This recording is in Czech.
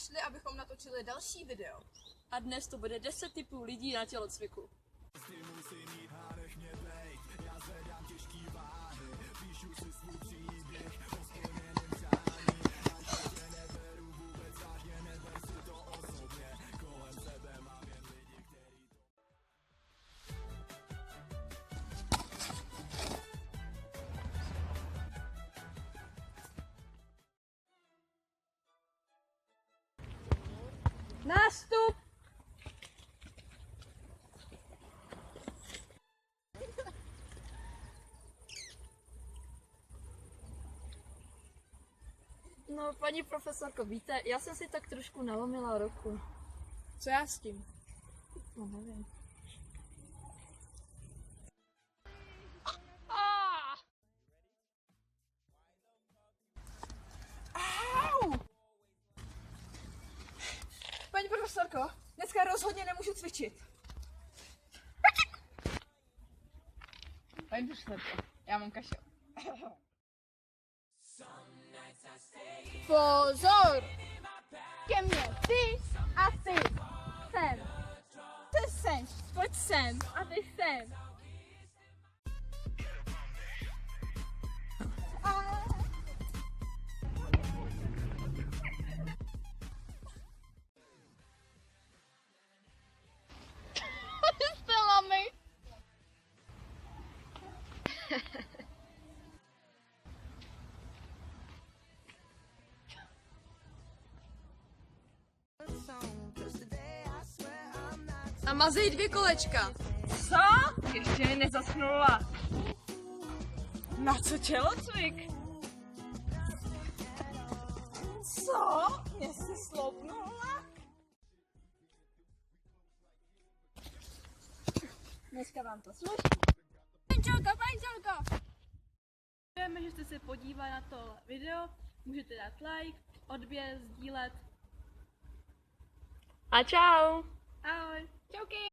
sešli, abychom natočili další video. A dnes to bude 10 typů lidí na tělocviku. Nástup! No, paní profesorko, víte, já jsem si tak trošku nalomila ruku. Co já s tím? No, nevím. Paní profesorko, dneska rozhodně nemůžu cvičit. Paní profesorko, já mám kašel. Pozor! Ke mně ty a ty. Sem. Ty sem. Pojď sem. A ty sem. Stella mi. A mazej 2 kolečka. Co? Ještě mi nezasnula. Na co tělocvik? Co? Mě jsi sloupnula? Dneska vám to sluší. Pančelko. Děkujeme, že jste se podívali na to video. Můžete dát like, odběr, sdílet. A čau! Ahoj. Čauky.